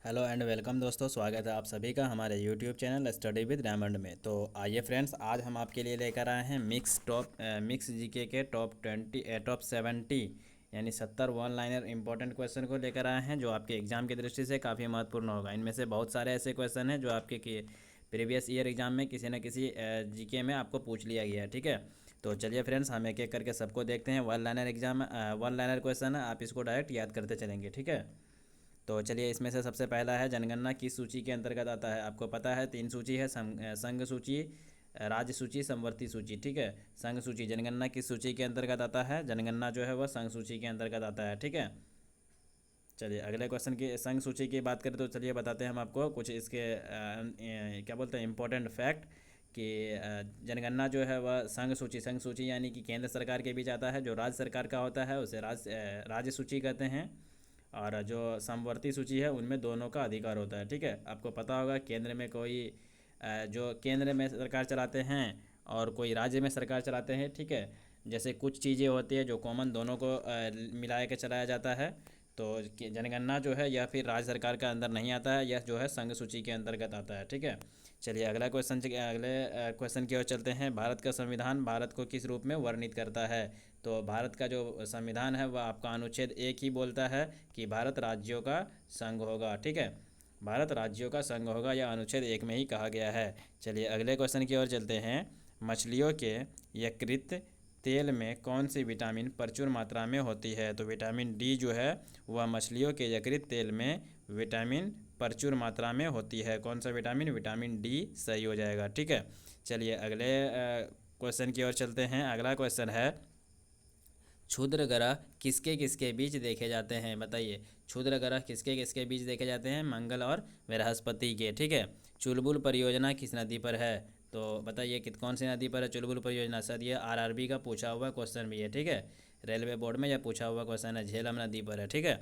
Hello and welcome दोस्तों, स्वागत है आप सभी का हमारे YouTube channel study with diamond में। तो आइए फ्रेंड्स, आज हम आपके लिए लेकर आए हैं मिक्स जीके के टॉप 70 यानी 70 वन लाइनर इंपॉर्टेंट क्वेश्चन को लेकर आए हैं, जो आपके एग्जाम की दृष्टि से काफ़ी महत्वपूर्ण होगा। इनमें से बहुत सारे ऐसे क्वेश्चन हैं जो आपके प्रीवियस ईयर एग्जाम में किसी न किसी जीके में आपको पूछ लिया गया है। ठीक है, तो चलिए फ्रेंड्स, हम एक एक करके सबको देखते हैं। वन लाइनर क्वेश्चन है, आप इसको डायरेक्ट याद करते चलेंगे। ठीक है, तो चलिए, इसमें से सबसे पहला है, जनगणना किस सूची के अंतर्गत आता है। आपको पता है तीन सूची है, संघ सूची, राज्य सूची, समवर्ती सूची। ठीक है, संघ सूची जनगणना किस सूची के अंतर्गत आता है। जनगणना जो है वह संघ सूची के अंतर्गत आता है। ठीक है, चलिए अगले क्वेश्चन की संघ सूची की बात करें तो चलिए बताते हैं हम आपको कुछ इसके क्या बोलते हैं इंपॉर्टेंट फैक्ट कि जनगणना जो है वह संघ सूची यानी कि केंद्र सरकार के बीच आता है। जो राज्य सरकार का होता है उसे राज्य सूची कहते हैं, और जो समवर्ती सूची है उनमें दोनों का अधिकार होता है। ठीक है, आपको पता होगा केंद्र में जो केंद्र में सरकार चलाते हैं और कोई राज्य में सरकार चलाते हैं। ठीक है, जैसे कुछ चीज़ें होती है जो कॉमन दोनों को मिला के चलाया जाता है। तो जनगणना जो है यह फिर राज्य सरकार के अंदर नहीं आता है, यह जो है संघ सूची के अंतर्गत आता है। ठीक है, चलिए अगले क्वेश्चन की ओर चलते हैं। भारत का संविधान भारत को किस रूप में वर्णित करता है। तो भारत का जो संविधान है वह आपका अनुच्छेद 1 ही बोलता है कि भारत राज्यों का संघ होगा। ठीक है, भारत राज्यों का संघ होगा, यह अनुच्छेद 1 में ही कहा गया है। चलिए अगले क्वेश्चन की ओर चलते हैं। मछलियों के यकृत तेल में कौन सी विटामिन प्रचुर मात्रा में होती है। तो विटामिन डी जो है वह मछलियों के यकृत तेल में विटामिन प्रचुर मात्रा में होती है। कौन सा विटामिन, विटामिन डी सही हो जाएगा। ठीक है, चलिए अगले क्वेश्चन की ओर चलते हैं। अगला क्वेश्चन है, क्षुद्र ग्रह किसके किसके बीच देखे जाते हैं। बताइए, क्षुद्र ग्रह किसके किसके बीच देखे जाते हैं। मंगल और बृहस्पति के। ठीक है, चुलबुल परियोजना किस नदी पर है। तो बताइए कौन सी नदी पर है चुलबुल परियोजना। सर ये आरआरबी का पूछा हुआ क्वेश्चन भी है। ठीक है, रेलवे बोर्ड में यह पूछा हुआ क्वेश्चन है, झेलम नदी पर है। ठीक है,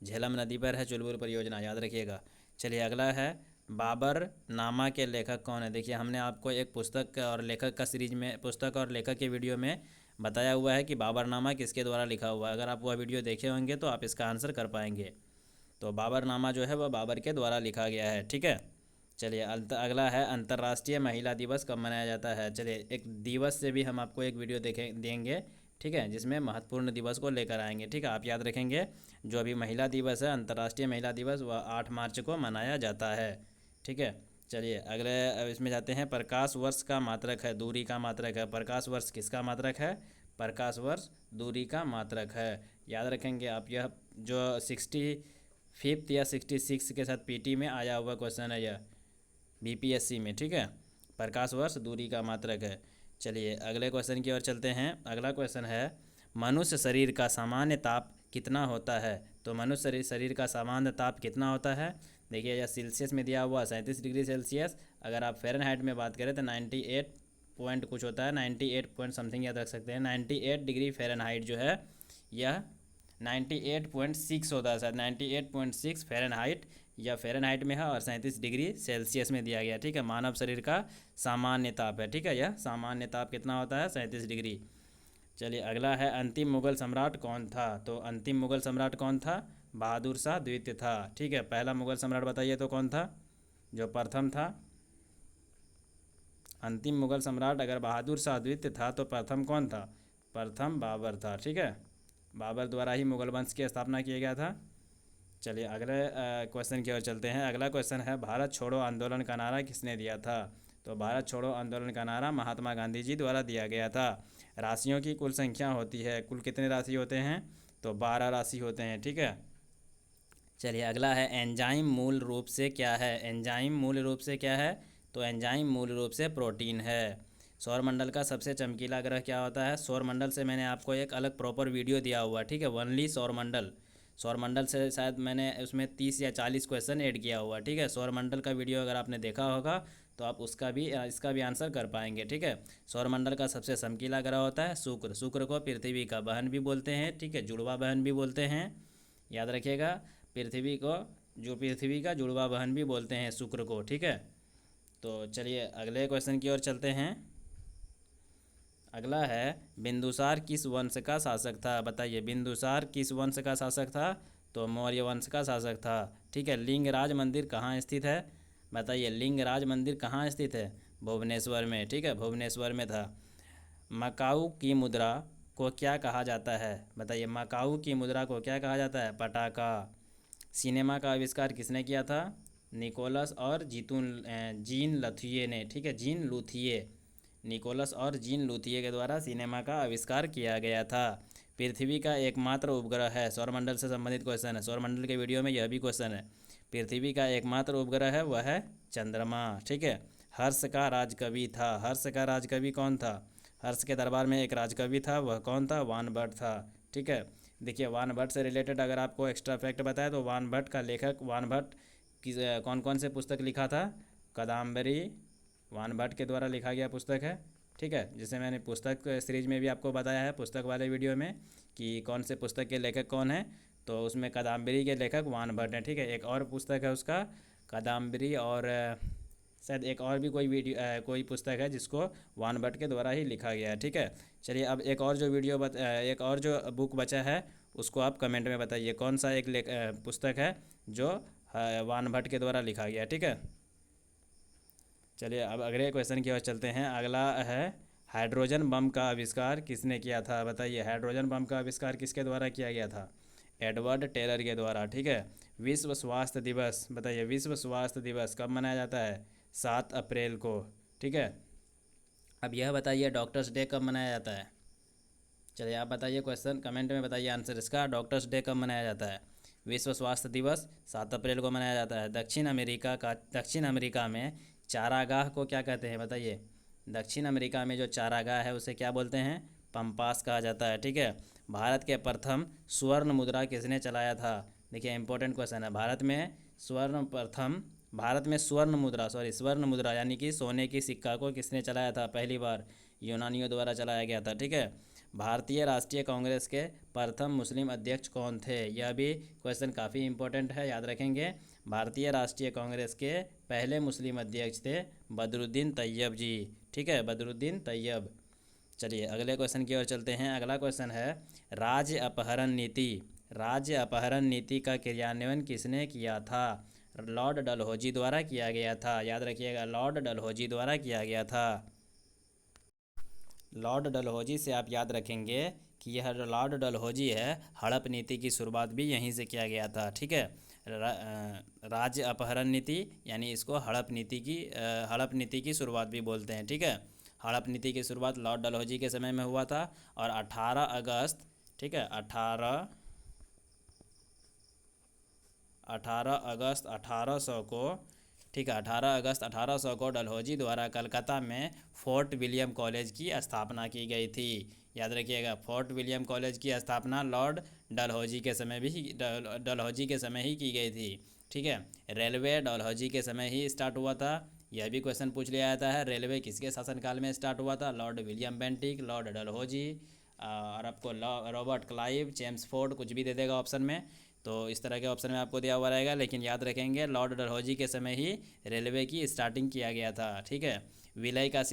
झेलम नदी पर है चुलबुल परियोजना, याद रखिएगा। चलिए अगला है, बाबर नामा के लेखक कौन है। देखिए, हमने आपको एक पुस्तक और लेखक का सीरीज में, पुस्तक और लेखक के वीडियो में बताया हुआ है कि बाबरनामा किसके द्वारा लिखा हुआ है। अगर आप वह वीडियो देखे होंगे तो आप इसका आंसर कर पाएंगे। तो बाबरनामा जो है वह बाबर के द्वारा लिखा गया है। ठीक है, चलिए अगला है, अंतर्राष्ट्रीय महिला दिवस कब मनाया जाता है। चलिए एक दिवस से भी हम आपको एक वीडियो देंगे। ठीक है, जिसमें महत्वपूर्ण दिवस को लेकर आएंगे। ठीक है, आप याद रखेंगे, जो अभी महिला दिवस है, अंतर्राष्ट्रीय महिला दिवस, वह 8 मार्च को मनाया जाता है। ठीक है, चलिए अगले इसमें जाते हैं। प्रकाश वर्ष का मात्रक है, दूरी का मात्रक है। प्रकाश वर्ष किसका मात्रक है। प्रकाश वर्ष दूरी का मात्रक है, याद रखेंगे आप। यह जो 65 या 66 के साथ पीटी में आया हुआ क्वेश्चन है, यह बीपीएससी में। ठीक है, प्रकाश वर्ष दूरी का मात्रक है। चलिए अगले क्वेश्चन की ओर चलते हैं। अगला क्वेश्चन है, मनुष्य शरीर का सामान्य ताप कितना होता है। तो मनुष्य शरीर का सामान्य ताप कितना होता है। देखिए, यह सेल्सियस में दिया हुआ 37 डिग्री सेल्सियस। अगर आप फ़ारेनहाइट में बात करें तो 98 पॉइंट कुछ होता है, 98 पॉइंट समथिंग याद रख सकते हैं। 98 डिग्री फ़ारेनहाइट जो है यह 98.6 होता है, शायद 98.6 फ़ारेनहाइट या फ़ारेनहाइट में है, और 37 डिग्री सेल्सियस में दिया गया। ठीक है, मानव शरीर का सामान्य ताप है। ठीक है, यह सामान्य ताप कितना होता है, 37 डिग्री। चलिए अगला है, अंतिम मुगल सम्राट कौन था। तो अंतिम मुगल सम्राट कौन था, बहादुर शाह द्वितीय था। ठीक है, पहला मुगल सम्राट बताइए तो कौन था, जो प्रथम था। अंतिम मुगल सम्राट अगर बहादुर शाह द्वितीय था तो प्रथम कौन था, प्रथम बाबर था। ठीक है, बाबर द्वारा ही मुगल वंश की स्थापना किया गया था। चलिए अगले क्वेश्चन की ओर चलते हैं। अगला क्वेश्चन है, भारत छोड़ो आंदोलन का नारा किसने दिया था। तो भारत छोड़ो आंदोलन का नारा महात्मा गांधी जी द्वारा दिया गया था। राशियों की कुल संख्या होती है, कुल कितने राशि होते हैं, तो 12 राशि होते हैं। ठीक है, चलिए अगला है, एंजाइम मूल रूप से क्या है। एंजाइम मूल रूप से क्या है, तो एंजाइम मूल रूप से प्रोटीन है। सौरमंडल का सबसे चमकीला ग्रह क्या होता है। सौरमंडल से मैंने आपको एक अलग प्रॉपर वीडियो दिया हुआ। ठीक है, वनली सौरमंडल, सौरमंडल से शायद मैंने उसमें 30 या 40 क्वेश्चन ऐड किया हुआ। ठीक है, सौरमंडल का वीडियो अगर आपने देखा होगा तो आप इसका भी आंसर कर पाएंगे। ठीक है, सौरमंडल का सबसे चमकीला ग्रह होता है शुक्र। शुक्र को पृथ्वी का बहन भी बोलते हैं। ठीक है, जुड़वा बहन भी बोलते हैं, याद रखिएगा। पृथ्वी का जुड़वा बहन भी बोलते हैं शुक्र को। ठीक है, तो चलिए अगले क्वेश्चन की ओर चलते हैं। अगला है, बिंदुसार किस वंश का शासक था। बताइए, बिंदुसार किस वंश का शासक था। तो मौर्य वंश का शासक था। ठीक है, लिंगराज मंदिर कहाँ स्थित है, बताइए लिंगराज मंदिर कहाँ स्थित है, भुवनेश्वर में। ठीक है, भुवनेश्वर में था। मकाऊ की मुद्रा को क्या कहा जाता है, बताइए मकाऊ की मुद्रा को क्या कहा जाता है, पटाका। सिनेमा का आविष्कार किसने किया था, निकोलस और जीन लुथिये ने। ठीक है, जीन लुथिये, निकोलस और जीन लुथिये के द्वारा सिनेमा का आविष्कार किया गया था। पृथ्वी का एकमात्र उपग्रह है, सौरमंडल से संबंधित क्वेश्चन है, सौरमंडल के वीडियो में यह भी क्वेश्चन है। पृथ्वी का एकमात्र उपग्रह है वह है चंद्रमा। ठीक है, हर्ष का राजकवि था, हर्ष का राजकवि कौन था, हर्ष के दरबार में एक राजकवि था, वह कौन था, वानभट्ट था। ठीक है, देखिए वानभट्ट से रिलेटेड अगर आपको एक्स्ट्रा फैक्ट बताया तो वानभट्ट का लेखक, वानभट्ट किस कौन कौन से पुस्तक लिखा था, कादम्बरी वानभट्ट के द्वारा लिखा गया पुस्तक है। ठीक है, जिसे मैंने पुस्तक सीरीज में भी आपको बताया है, पुस्तक वाले वीडियो में, कि कौन से पुस्तक के लेखक कौन है, तो उसमें कादम्बरी के लेखक वानभट्ट हैं। ठीक है, एक और पुस्तक है उसका कादम्बरी, और शायद एक और भी कोई कोई पुस्तक है जिसको वानभट्ट के द्वारा ही लिखा गया है। ठीक है, चलिए अब एक और जो एक और जो बुक बचा है उसको आप कमेंट में बताइए कौन सा एक पुस्तक है जो वानभट्ट के द्वारा लिखा गया। ठीक है, चलिए अब अगले क्वेश्चन की ओर चलते हैं। अगला है हाइड्रोजन बम का आविष्कार किसने किया था, बताइए हाइड्रोजन बम का आविष्कार किसके द्वारा किया गया था, एडवर्ड टेलर के द्वारा। ठीक है, विश्व स्वास्थ्य दिवस, बताइए विश्व स्वास्थ्य दिवस कब मनाया जाता है, 7 अप्रैल को। ठीक है, अब यह बताइए डॉक्टर्स डे कब मनाया जाता है, चलिए आप बताइए, क्वेश्चन कमेंट में बताइए आंसर इसका। डॉक्टर्स डे कब मनाया जाता है, विश्व स्वास्थ्य दिवस 7 अप्रैल को मनाया जाता है। दक्षिण अमेरिका में चारागाह को क्या कहते हैं, बताइए दक्षिण अमेरिका में जो चारागाह है उसे क्या बोलते हैं, पंपास कहा जाता है। ठीक है, भारत के प्रथम स्वर्ण मुद्रा किसने चलाया था, देखिए इंपॉर्टेंट क्वेश्चन है। भारत में स्वर्ण मुद्रा यानी कि सोने की सिक्का को किसने चलाया था, पहली बार यूनानियों द्वारा चलाया गया था। ठीक है, भारतीय राष्ट्रीय कांग्रेस के प्रथम मुस्लिम अध्यक्ष कौन थे, यह भी क्वेश्चन काफ़ी इंपॉर्टेंट है, याद रखेंगे। भारतीय राष्ट्रीय कांग्रेस के पहले मुस्लिम अध्यक्ष थे बदरुद्दीन तैयब जी। ठीक है, बदरुद्दीन तैयब। चलिए अगले क्वेश्चन की ओर चलते हैं। अगला क्वेश्चन है राज्य अपहरण नीति का क्रियान्वयन किसने किया था, लॉर्ड डलहौजी द्वारा किया गया था, याद रखिएगा लॉर्ड डलहौजी द्वारा किया गया था। लॉर्ड डलहौजी से आप याद रखेंगे कि यह जो लॉर्ड डलहौजी है, हड़प नीति की शुरुआत भी यहीं से किया गया था। ठीक है, राज्य अपहरण नीति यानी इसको हड़प नीति की शुरुआत भी बोलते हैं। ठीक है, हड़प नीति की शुरुआत लॉर्ड डलहौजी के समय में हुआ था, और 18 अगस्त, ठीक है 18 अगस्त 1800 को, ठीक है 18 अगस्त 1800 को डलहौजी द्वारा कलकत्ता में फोर्ट विलियम कॉलेज की स्थापना की गई थी। याद रखिएगा फोर्ट विलियम कॉलेज की स्थापना लॉर्ड डलहौजी के समय ही की गई थी। ठीक है, रेलवे डलहौजी के समय ही स्टार्ट हुआ था, यह भी क्वेश्चन पूछ लिया जाता है। रेलवे किसके शासनकाल में स्टार्ट हुआ था, Lord William Bentinck, Lord Dalhousie, और आपको रॉबर्ट क्लाइव, जेम्स फोर्ड, कुछ भी दे देगा ऑप्शन में, तो इस तरह के ऑप्शन में आपको दिया हुआ रहेगा, लेकिन याद रखेंगे लॉर्ड डलहौजी के समय ही रेलवे की स्टार्टिंग किया गया था। ठीक है, विलय का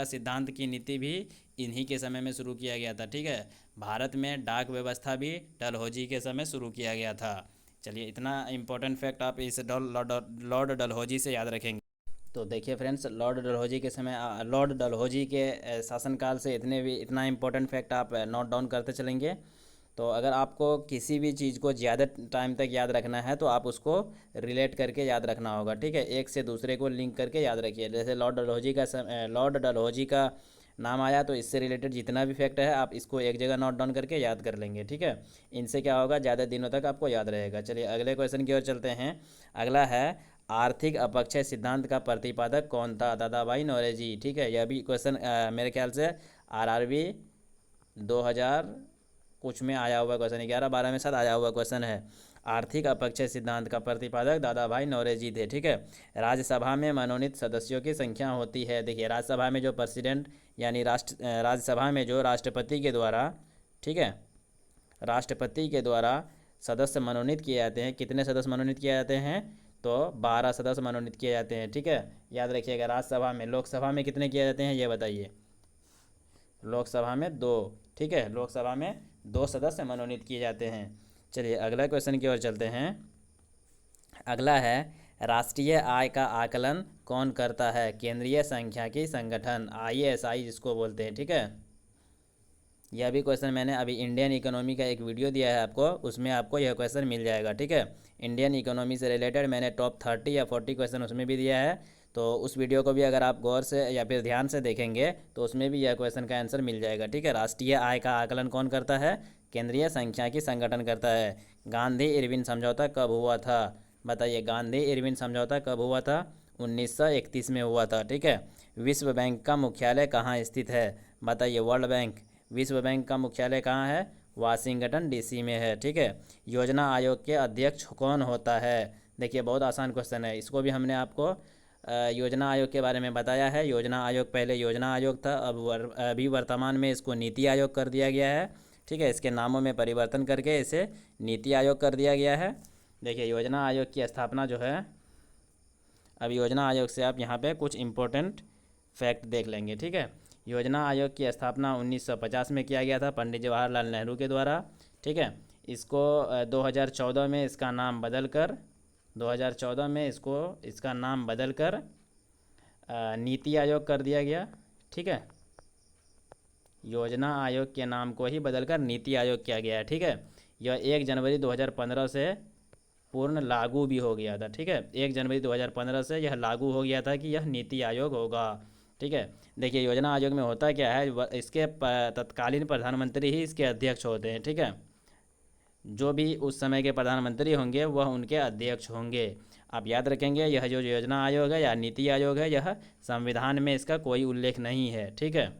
सिद्धांत की नीति भी इन्हीं के समय में शुरू किया गया था। ठीक है, भारत में डाक व्यवस्था भी डलहौजी के समय शुरू किया गया था। चलिए इतना इंपॉर्टेंट फैक्ट आप इस लॉर्ड डलहौजी से याद रखेंगे। तो देखिए फ्रेंड्स, लॉर्ड डलहौजी के शासनकाल से इतना इंपॉर्टेंट फैक्ट आप नोट डाउन करते चलेंगे। तो अगर आपको किसी भी चीज़ को ज़्यादा टाइम तक याद रखना है तो आप उसको रिलेट करके याद रखना होगा। ठीक है, एक से दूसरे को लिंक करके याद रखिए। जैसे लॉर्ड डलहौजी का नाम आया तो इससे रिलेटेड जितना भी फैक्ट है आप इसको एक जगह नोट डाउन करके याद कर लेंगे। ठीक है, इनसे क्या होगा, ज़्यादा दिनों तक आपको याद रहेगा। चलिए अगले क्वेश्चन की ओर चलते हैं। अगला है आर्थिक अपक्षय सिद्धांत का प्रतिपादक कौन था, दादाभाई नौरोजी। ठीक है, यह भी क्वेश्चन मेरे ख्याल से RRB 2000 कुछ में आया हुआ क्वेश्चन, 11-12 में साथ आया हुआ क्वेश्चन है। आर्थिक अपक्षय सिद्धांत का प्रतिपादक दादाभाई नौरोजी थे। ठीक है, राज्यसभा में मनोनीत सदस्यों की संख्या होती है, देखिए राज्यसभा में जो प्रेसिडेंट यानी राज्यसभा में जो राष्ट्रपति के द्वारा, ठीक है राष्ट्रपति के द्वारा सदस्य मनोनीत किए जाते हैं, कितने सदस्य मनोनीत किए जाते हैं, तो 12 सदस्य मनोनीत किए जाते हैं। ठीक है, याद रखिएगा राज्यसभा में। लोकसभा में कितने किए जाते हैं ये बताइए, लोकसभा में 2। ठीक है, लोकसभा में 2 सदस्य मनोनीत किए जाते हैं। चलिए अगला क्वेश्चन की ओर चलते हैं। अगला है, राष्ट्रीय आय का आकलन कौन करता है? केंद्रीय सांख्यिकी संगठन, ISI जिसको बोलते हैं, ठीक है। यह भी क्वेश्चन मैंने अभी इंडियन इकोनॉमी का एक वीडियो दिया है आपको, उसमें आपको यह क्वेश्चन मिल जाएगा, ठीक है। इंडियन इकोनॉमी से रिलेटेड मैंने टॉप 30 या 40 क्वेश्चन उसमें भी दिया है, तो उस वीडियो को भी अगर आप गौर से या फिर ध्यान से देखेंगे तो उसमें भी यह क्वेश्चन का आंसर मिल जाएगा, ठीक है। राष्ट्रीय आय का आकलन कौन करता है? केंद्रीय सांख्यिकी संगठन करता है। गांधी इरविन समझौता कब हुआ था? बताइए, गांधी इरविन समझौता कब हुआ था? 1931 में हुआ था, ठीक है। विश्व बैंक का मुख्यालय कहाँ स्थित है? बताइए, वर्ल्ड बैंक, विश्व बैंक का मुख्यालय कहाँ है? वाशिंगटन DC में है, ठीक है। योजना आयोग के अध्यक्ष कौन होता है? देखिए बहुत आसान क्वेश्चन है, इसको भी हमने आपको योजना आयोग के बारे में बताया है। योजना आयोग पहले योजना आयोग था, अभी वर्तमान में इसको नीति आयोग कर दिया गया है, ठीक है। इसके नामों में परिवर्तन करके इसे नीति आयोग कर दिया गया है। देखिए योजना आयोग की स्थापना जो है, अब योजना आयोग से आप यहाँ पे कुछ इम्पोर्टेंट फैक्ट देख लेंगे, ठीक है। योजना आयोग की स्थापना 1950 में किया गया था पंडित जवाहरलाल नेहरू के द्वारा, ठीक है। इसको 2014 में इसका नाम बदल कर 2014 में इसका नाम बदल कर नीति आयोग कर दिया गया, ठीक है। योजना आयोग के नाम को ही बदलकर नीति आयोग किया गया है, ठीक है। यह 1 जनवरी 2015 से पूर्ण लागू भी हो गया था, ठीक है। 1 जनवरी 2015 से यह लागू हो गया था कि यह नीति आयोग होगा, ठीक है। देखिए योजना आयोग में होता क्या है, इसके तत्कालीन प्रधानमंत्री ही इसके अध्यक्ष होते हैं, ठीक है। जो भी उस समय के प्रधानमंत्री होंगे वह उनके अध्यक्ष होंगे। आप याद रखेंगे, यह जो योजना आयोग है या नीति आयोग है, यह संविधान में इसका कोई उल्लेख नहीं है, ठीक है।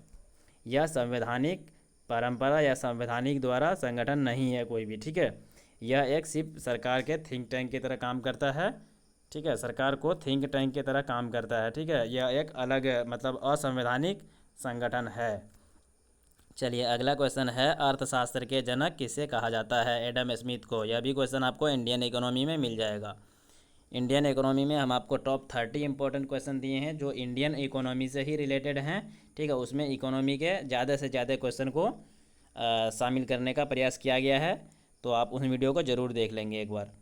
यह संवैधानिक परंपरा या संवैधानिक द्वारा संगठन नहीं है कोई भी, ठीक है। यह एक सिर्फ सरकार के थिंक टैंक की तरह काम करता है, ठीक है। सरकार को थिंक टैंक की तरह काम करता है, ठीक है। यह एक अलग मतलब असंवैधानिक संगठन है। चलिए अगला क्वेश्चन है, अर्थशास्त्र के जनक किसे कहा जाता है? एडम स्मिथ को। यह भी क्वेश्चन आपको इंडियन इकोनॉमी में मिल जाएगा। इंडियन इकोनॉमी में हम आपको टॉप 30 इंपॉर्टेंट क्वेश्चन दिए हैं जो इंडियन इकोनॉमी से ही रिलेटेड हैं, ठीक है। उसमें इकोनॉमी के ज़्यादा से ज़्यादा क्वेश्चन को शामिल करने का प्रयास किया गया है, तो आप उन वीडियो को ज़रूर देख लेंगे एक बार,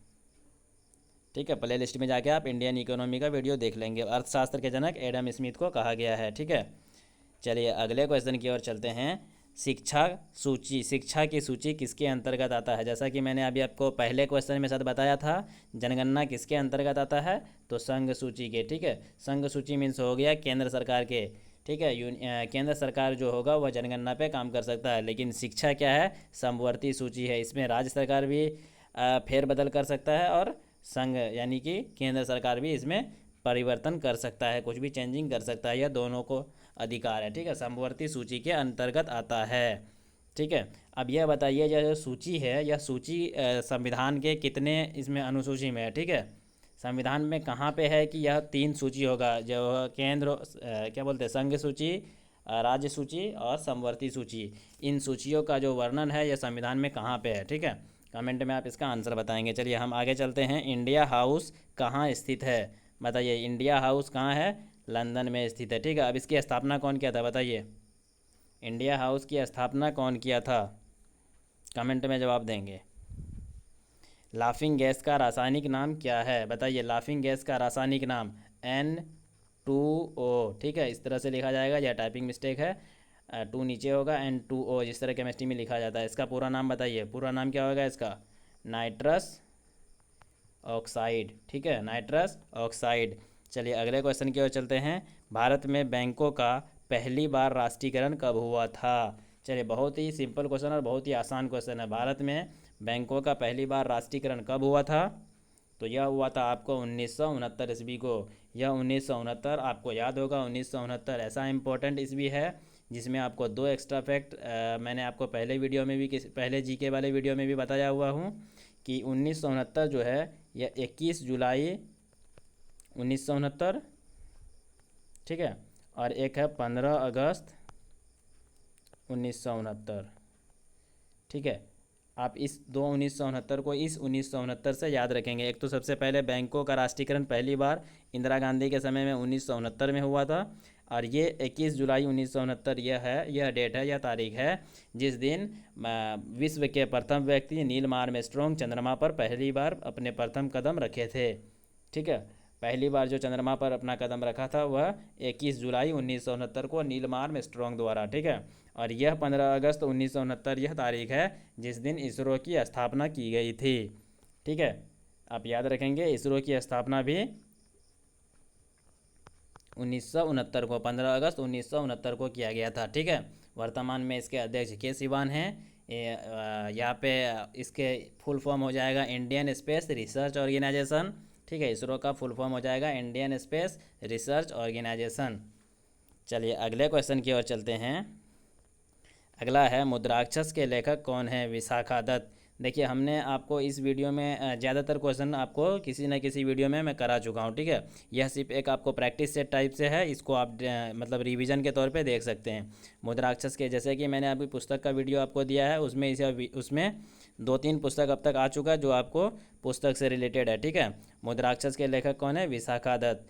ठीक है। प्ले लिस्ट में जाके आप इंडियन इकोनॉमी का वीडियो देख लेंगे। अर्थशास्त्र के जनक एडम स्मिथ को कहा गया है, ठीक है। चलिए अगले क्वेश्चन की ओर चलते हैं। शिक्षा सूची, शिक्षा की सूची किसके अंतर्गत आता है? जैसा कि मैंने अभी आपको पहले क्वेश्चन में साथ बताया था, जनगणना किसके अंतर्गत आता है? तो संघ सूची के, ठीक है। संघ सूची मीन्स हो गया केंद्र सरकार के, ठीक है। केंद्र सरकार जो होगा वह जनगणना पे काम कर सकता है, लेकिन शिक्षा क्या है? समवर्ती सूची है। इसमें राज्य सरकार भी फेरबदल कर सकता है और संघ यानी कि केंद्र सरकार भी इसमें परिवर्तन कर सकता है, कुछ भी चेंजिंग कर सकता है, यह दोनों को अधिकार है, ठीक है। समवर्ती सूची के अंतर्गत आता है, ठीक है। अब यह बताइए, यह जो सूची है, यह सूची संविधान के कितने इसमें अनुसूची में है, ठीक है। संविधान में कहाँ पे है कि यह 3 सूची होगा, जो केंद्र क्या बोलते हैं, संघ सूची, राज्य सूची और समवर्ती सूची। इन सूचियों का जो वर्णन है यह संविधान में कहाँ पे है, ठीक है। कमेंट में आप इसका आंसर बताएंगे। चलिए हम आगे चलते हैं। इंडिया हाउस कहाँ स्थित है? बताइए, इंडिया हाउस कहाँ है? लंदन में स्थित है, ठीक है। अब इसकी स्थापना कौन किया था? बताइए, इंडिया हाउस की स्थापना कौन किया था? कमेंट में जवाब देंगे। लाफिंग गैस का रासायनिक नाम क्या है? बताइए, लाफिंग गैस का रासायनिक नाम N2O, ठीक है। इस तरह से लिखा जाएगा, यह टाइपिंग मिस्टेक है, 2 नीचे होगा, N2O जिस तरह केमिस्ट्री में लिखा जाता है। इसका पूरा नाम बताइए, पूरा नाम क्या होगा इसका? नाइट्रस ऑक्साइड, ठीक है, नाइट्रस ऑक्साइड। चलिए अगले क्वेश्चन की ओर चलते हैं। भारत में बैंकों का पहली बार राष्ट्रीयकरण कब हुआ था? चलिए बहुत ही सिंपल क्वेश्चन और बहुत ही आसान क्वेश्चन है। भारत में बैंकों का पहली बार राष्ट्रीयकरण कब हुआ था? तो यह हुआ था आपको 1969 ईस्वी को। यह 1969 आपको याद होगा, 1969 ऐसा इंपॉर्टेंट ईस्वी है जिसमें आपको 2 एक्स्ट्रा फैक्ट मैंने आपको पहले वीडियो में भी पहले जीके वाले वीडियो में भी बताया हुआ हूँ कि 1969 जो है यह 21 जुलाई 1969, ठीक है, और एक है 15 अगस्त 1969, ठीक है। आप इस 2/1969 को इस 1969 से याद रखेंगे। एक तो सबसे पहले बैंकों का राष्ट्रीयकरण पहली बार इंदिरा गांधी के समय में 1969 में हुआ था, और ये 21 जुलाई 1969 यह डेट है, यह तारीख है जिस दिन विश्व के प्रथम व्यक्ति नील आर्मस्ट्रॉन्ग चंद्रमा पर पहली बार अपने प्रथम कदम रखे थे। ठीक है, पहली बार जो चंद्रमा पर अपना कदम रखा था वह 21 जुलाई 1969 को नील आर्मस्ट्रॉन्ग द्वारा। ठीक है, और यह 15 अगस्त 1969 यह तारीख है जिस दिन इसरो की स्थापना की गई थी। ठीक है, आप याद रखेंगे इसरो की स्थापना भी 1969 को 15 अगस्त 1969 को किया गया था। ठीक है, वर्तमान में इसके अध्यक्ष के सिवान हैं। यहाँ पे इसके फुल फॉर्म हो जाएगा इंडियन स्पेस रिसर्च ऑर्गेनाइजेशन। ठीक है, इसरो का फुल फॉर्म हो जाएगा इंडियन स्पेस रिसर्च ऑर्गेनाइजेशन। चलिए अगले क्वेश्चन की ओर चलते हैं। अगला है मुद्राक्षस के लेखक कौन है? विशाखा दत्त। देखिए हमने आपको इस वीडियो में ज़्यादातर क्वेश्चन आपको किसी न किसी वीडियो में मैं करा चुका हूँ। ठीक है, यह सिर्फ एक आपको प्रैक्टिस सेट टाइप से है, इसको आप मतलब रिवीजन के तौर पे देख सकते हैं। मुद्राक्षस के जैसे कि मैंने अभी पुस्तक का वीडियो आपको दिया है, उसमें 2-3 पुस्तक अब तक आ चुका है जो आपको पुस्तक से रिलेटेड है। ठीक है, मुद्राक्षस के लेखक कौन है? विशाखा दत्त।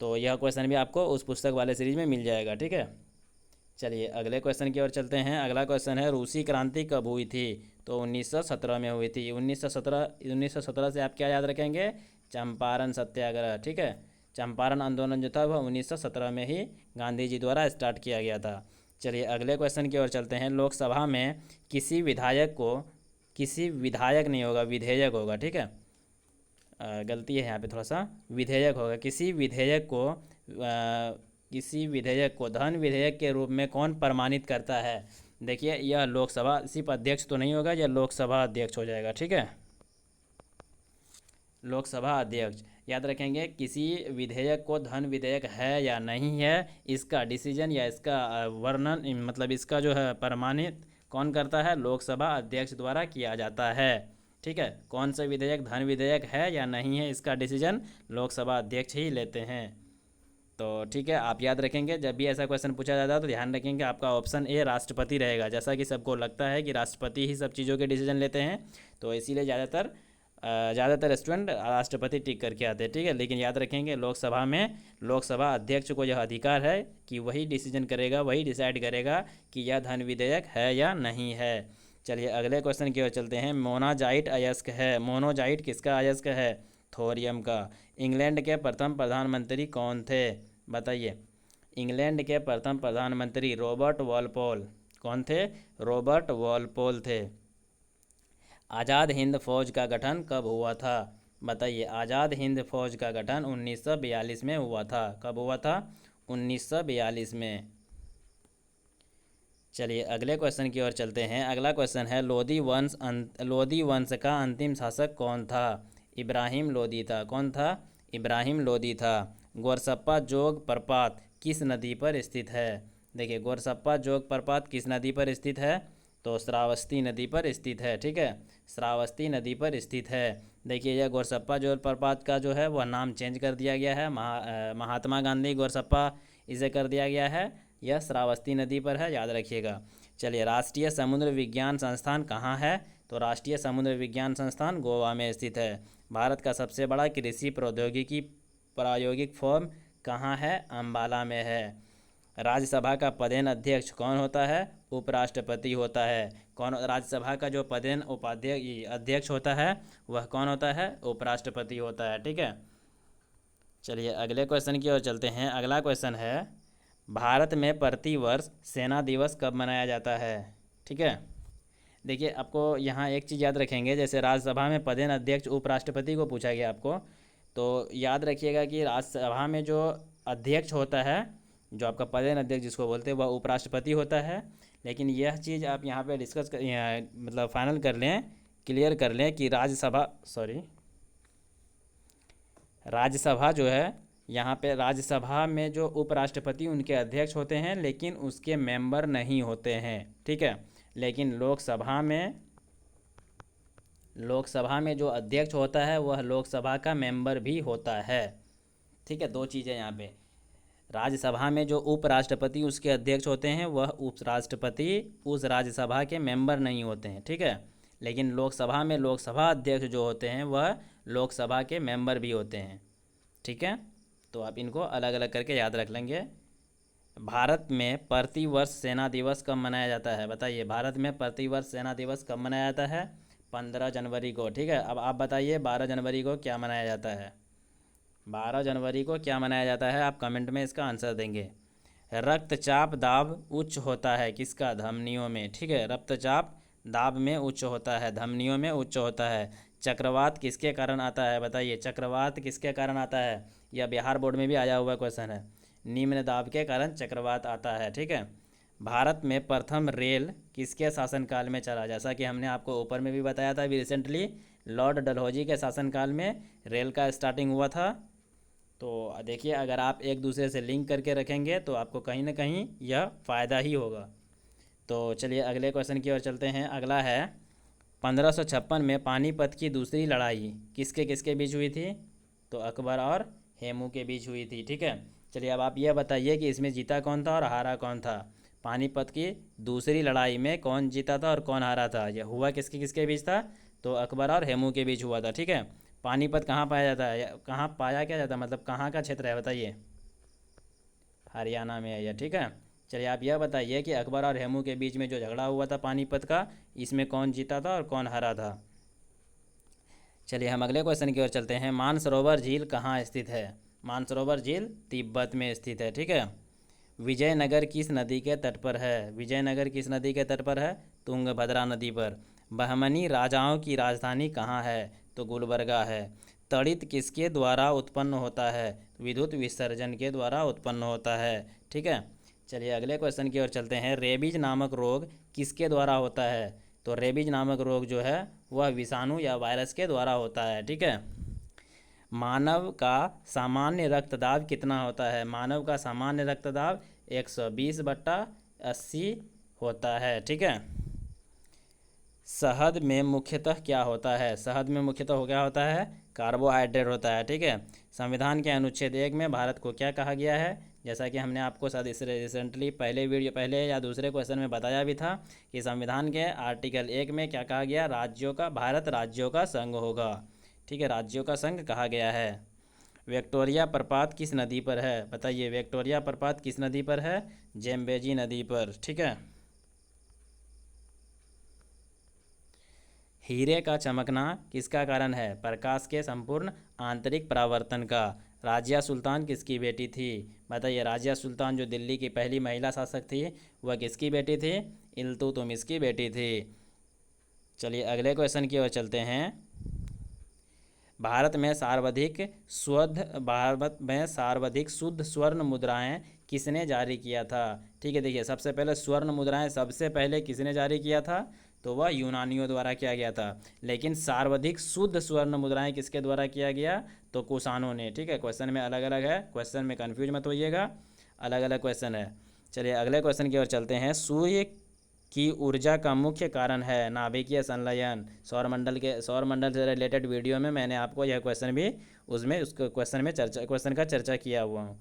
तो यह क्वेश्चन भी आपको उस पुस्तक वाले सीरीज में मिल जाएगा। ठीक है, चलिए अगले क्वेश्चन की ओर चलते हैं। अगला क्वेश्चन है रूसी क्रांति कब हुई थी? तो 1917 में हुई थी। 1917 से आप क्या याद रखेंगे? चंपारण सत्याग्रह। ठीक है, चंपारण आंदोलन जो था वह 1917 में ही गांधी जी द्वारा स्टार्ट किया गया था। चलिए अगले क्वेश्चन की ओर चलते हैं। लोकसभा में किसी विधायक नहीं होगा, विधेयक होगा। ठीक है, गलती है यहाँ पे थोड़ा सा, विधेयक होगा। किसी विधेयक को धन विधेयक के रूप में कौन प्रमाणित करता है? देखिए यह लोकसभा, सिर्फ अध्यक्ष तो नहीं होगा, यह लोकसभा अध्यक्ष हो जाएगा। ठीक है, लोकसभा अध्यक्ष। याद रखेंगे किसी विधेयक को धन विधेयक है या नहीं है, इसका डिसीजन या इसका वर्णन, मतलब इसका जो है प्रमाणित कौन करता है? लोकसभा अध्यक्ष द्वारा किया जाता है। ठीक है, कौन सा विधेयक धन विधेयक है या नहीं है, इसका डिसीजन लोकसभा अध्यक्ष ही लेते हैं। तो ठीक है, आप याद रखेंगे जब भी ऐसा क्वेश्चन पूछा जाता है तो ध्यान रखेंगे आपका ऑप्शन ए राष्ट्रपति रहेगा। जैसा कि सबको लगता है कि राष्ट्रपति ही सब चीज़ों के डिसीजन लेते हैं, तो इसीलिए ज़्यादातर स्टूडेंट राष्ट्रपति टिक करके आते हैं। ठीक है, लेकिन याद रखेंगे लोकसभा में लोकसभा अध्यक्ष को यह अधिकार है कि वही डिसीजन करेगा, वही डिसाइड करेगा कि यह धन विधेयक है या नहीं है। चलिए अगले क्वेश्चन की ओर चलते हैं। मोनाजाइट अयस्क है। मोनोजाइट किसका अयस्क है? थोरियम का। इंग्लैंड के प्रथम प्रधानमंत्री कौन थे? बताइए। इंग्लैंड के प्रथम प्रधानमंत्री रॉबर्ट वॉलपोल। कौन थे? रॉबर्ट वॉलपोल थे। आज़ाद हिंद फौज का गठन कब हुआ था? बताइए। आज़ाद हिंद फौज का गठन 1942 में हुआ था। कब हुआ था? 1942 में। चलिए अगले क्वेश्चन की ओर चलते हैं। अगला क्वेश्चन है लोदी वंश का अंतिम शासक कौन था? इब्राहिम लोदी था। कौन था? इब्राहिम लोदी था। गोरसप्पा जोग प्रपात किस नदी पर स्थित है? देखिए गोरसप्पा जोग प्रपात किस नदी पर स्थित है? तो श्रावस्ती नदी पर स्थित है। ठीक है, श्रावस्ती नदी पर स्थित है। देखिए यह गोरसप्पा जोग प्रपात का जो है वह नाम चेंज कर दिया गया है, महात्मा गांधी गोरसप्पा इसे कर दिया गया है। यह श्रावस्ती नदी पर है, याद रखिएगा। चलिए राष्ट्रीय समुद्र विज्ञान संस्थान कहाँ है? तो राष्ट्रीय समुद्र विज्ञान संस्थान गोवा में स्थित है। भारत का सबसे बड़ा कृषि प्रौद्योगिकी प्रायोगिक फॉर्म कहाँ है? अम्बाला में है। राज्यसभा का पदेन अध्यक्ष कौन होता है? उपराष्ट्रपति होता है। कौन राज्यसभा का जो पदेन उपाध्यक्ष अध्यक्ष होता है वह कौन होता है? उपराष्ट्रपति होता है। ठीक है, चलिए अगले क्वेश्चन की ओर चलते हैं। अगला क्वेश्चन है भारत में प्रतिवर्ष सेना दिवस कब मनाया जाता है? ठीक है, देखिए आपको यहाँ एक चीज़ याद रखेंगे, जैसे राज्यसभा में पदेन अध्यक्ष उपराष्ट्रपति को पूछा गया आपको, तो याद रखिएगा कि राज्यसभा में जो अध्यक्ष होता है, जो आपका पदेन अध्यक्ष जिसको बोलते हैं, वह उपराष्ट्रपति होता है। लेकिन यह चीज़ आप यहाँ पे मतलब फाइनल कर लें, क्लियर कर लें कि राज्यसभा जो है, यहाँ पे राज्यसभा में जो उपराष्ट्रपति उनके अध्यक्ष होते हैं लेकिन उसके मेंबर नहीं होते हैं। ठीक है, लेकिन लोकसभा में जो अध्यक्ष होता है वह लोकसभा का मेंबर भी होता है। ठीक है, दो चीज़ें यहाँ पे। राज्यसभा में जो उपराष्ट्रपति उसके अध्यक्ष होते हैं वह उपराष्ट्रपति उस राज्यसभा के मेंबर नहीं होते हैं। ठीक है, लेकिन लोकसभा में लोकसभा अध्यक्ष जो होते हैं वह लोकसभा के मेंबर भी होते हैं। ठीक है, तो आप इनको अलग अलग करके याद रख लेंगे। भारत में प्रतिवर्ष सेना दिवस कब मनाया जाता है? बताइए, भारत में प्रतिवर्ष सेना दिवस कब मनाया जाता है? 15 जनवरी को। ठीक है, अब आप बताइए 12 जनवरी को क्या मनाया जाता है? 12 जनवरी को क्या मनाया जाता है? आप कमेंट में इसका आंसर देंगे। रक्तचाप दाब उच्च होता है किसका? धमनियों में। ठीक है, रक्तचाप दाब में उच्च होता है, धमनियों में उच्च होता है। चक्रवात किसके कारण आता है? बताइए, चक्रवात किसके कारण आता है? यह बिहार बोर्ड में भी आया हुआ क्वेश्चन है। निम्न दाब के कारण चक्रवात आता है। ठीक है, भारत में प्रथम रेल किसके शासनकाल में चला? जैसा कि हमने आपको ऊपर में भी बताया था अभी रिसेंटली, लॉर्ड डलहौजी के शासनकाल में रेल का स्टार्टिंग हुआ था। तो देखिए, अगर आप एक दूसरे से लिंक करके रखेंगे तो आपको कहीं ना कहीं यह फ़ायदा ही होगा। तो चलिए अगले क्वेश्चन की ओर चलते हैं। अगला है 1556 में पानीपत की दूसरी लड़ाई किसके किसके बीच हुई थी? तो अकबर और हेमू के बीच हुई थी। ठीक है, चलिए अब आप यह बताइए कि इसमें जीता कौन था और हारा कौन था? पानीपत की दूसरी लड़ाई में कौन जीता था और कौन हारा था? यह हुआ किसके किसके बीच था? तो अकबर और हेमू के बीच हुआ था। ठीक है, पानीपत कहाँ पाया जाता है? कहाँ पाया क्या जाता है, मतलब कहाँ का क्षेत्र है? बताइए। हरियाणा में है यह। ठीक है, चलिए आप यह बताइए कि अकबर और हेमू के बीच में जो झगड़ा हुआ था पानीपत का, इसमें कौन जीता था और कौन हारा था? चलिए हम अगले क्वेश्चन की ओर चलते हैं। मानसरोवर झील कहाँ स्थित है? मानसरोवर झील तिब्बत में स्थित है। ठीक है, विजयनगर किस नदी के तट पर है? विजयनगर किस नदी के तट पर है? तुंगभद्रा नदी पर। बहमनी राजाओं की राजधानी कहाँ है? तो गुलबर्गा है। तड़ित किसके द्वारा उत्पन्न होता है? विद्युत विसर्जन के द्वारा उत्पन्न होता है। ठीक है, चलिए अगले क्वेश्चन की ओर चलते हैं। रेबीज नामक रोग किसके द्वारा होता है? तो रेबीज नामक रोग जो है वह विषाणु या वायरस के द्वारा होता है। ठीक है, मानव का सामान्य रक्तदाब कितना होता है? मानव का सामान्य रक्तदाब 120/80 होता है। ठीक है, शहद में मुख्यतः क्या होता है? शहद में मुख्यतः क्या होता है? कार्बोहाइड्रेट होता है। ठीक है, संविधान के अनुच्छेद 1 में भारत को क्या कहा गया है? जैसा कि हमने आपको शायद इस रिसेंटली पहले या दूसरे क्वेश्चन में बताया भी था कि संविधान के आर्टिकल 1 में क्या कहा गया? राज्यों का, भारत राज्यों का संघ होगा। ठीक है, राज्यों का संघ कहा गया है। विक्टोरिया प्रपात किस नदी पर है? बताइए, विक्टोरिया प्रपात किस नदी पर है? जेम्बेजी नदी पर। ठीक है, हीरे का चमकना किसका कारण है? प्रकाश के संपूर्ण आंतरिक परावर्तन का। राजिया सुल्तान किसकी बेटी थी? बताइए, राजिया सुल्तान जो दिल्ली की पहली महिला शासक थी वह किसकी बेटी थी? इल्तुतमिश की बेटी थी। चलिए अगले क्वेश्चन की ओर चलते हैं। भारत में सर्वाधिक शुद्ध स्वर्ण मुद्राएं किसने जारी किया था? ठीक है, देखिए सबसे पहले स्वर्ण मुद्राएं सबसे पहले किसने जारी किया था? तो वह यूनानियों द्वारा किया गया था। लेकिन सर्वाधिक शुद्ध स्वर्ण मुद्राएं किसके द्वारा किया गया? तो कुषाणों ने। ठीक है, क्वेश्चन में अलग अलग है, क्वेश्चन में कन्फ्यूज मत होइएगा, अलग अलग क्वेश्चन है। चलिए अगले क्वेश्चन की ओर चलते हैं। सूर्य की ऊर्जा का मुख्य कारण है नाभिकीय संलयन। सौरमंडल से रिलेटेड वीडियो में मैंने आपको यह क्वेश्चन भी उसको क्वेश्चन का चर्चा किया हुआ हूँ।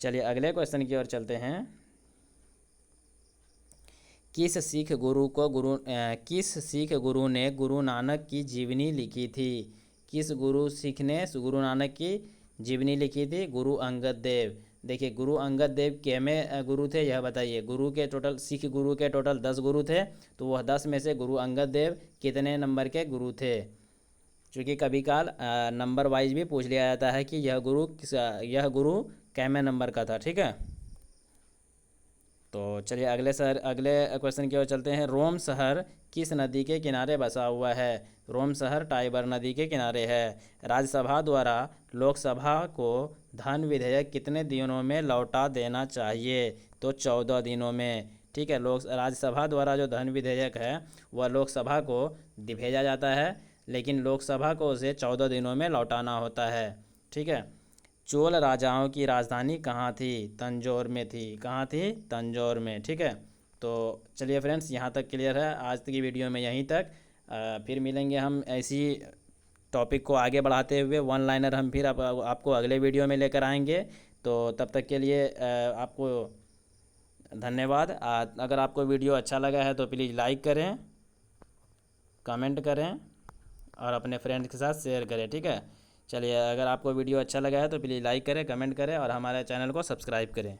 चलिए अगले क्वेश्चन की ओर चलते हैं। किस सिख गुरु ने गुरु नानक की जीवनी लिखी थी? किस गुरु सिख ने गुरु नानक की जीवनी लिखी थी? गुरु अंगद देव। देखिए, गुरु अंगद देव के में गुरु थे, यह बताइए। गुरु के टोटल, सिख गुरु के टोटल 10 गुरु थे, तो वह 10 में से गुरु अंगद देव कितने नंबर के गुरु थे? चूँकि कभी काल नंबर वाइज भी पूछ लिया जाता है कि यह गुरु कैमे नंबर का था। ठीक है, तो चलिए अगले क्वेश्चन की ओर चलते हैं। रोम शहर किस नदी के किनारे बसा हुआ है? रोम शहर टाइबर नदी के किनारे है। राज्यसभा द्वारा लोकसभा को धन विधेयक कितने दिनों में लौटा देना चाहिए? तो 14 दिनों में। ठीक है, राज्यसभा द्वारा जो धन विधेयक है वह लोकसभा को भेजा जाता है, लेकिन लोकसभा को उसे 14 दिनों में लौटाना होता है। ठीक है, चोल राजाओं की राजधानी कहाँ थी? तंजौर में थी। कहाँ थी? तंजौर में। ठीक है, तो चलिए फ्रेंड्स, यहाँ तक क्लियर है। आज की वीडियो में यहीं तक। फिर मिलेंगे हम ऐसी टॉपिक को आगे बढ़ाते हुए। वन लाइनर हम फिर आपको अगले वीडियो में लेकर आएंगे। तो तब तक के लिए आपको धन्यवाद। अगर आपको वीडियो अच्छा लगा है तो प्लीज़ लाइक करें। कमेंट करें और अपने फ्रेंड्स के साथ शेयर करें, ठीक है। चलिए, अगर आपको वीडियो अच्छा लगा है तो प्लीज़ लाइक करें, कमेंट करें और हमारे चैनल को सब्सक्राइब करें।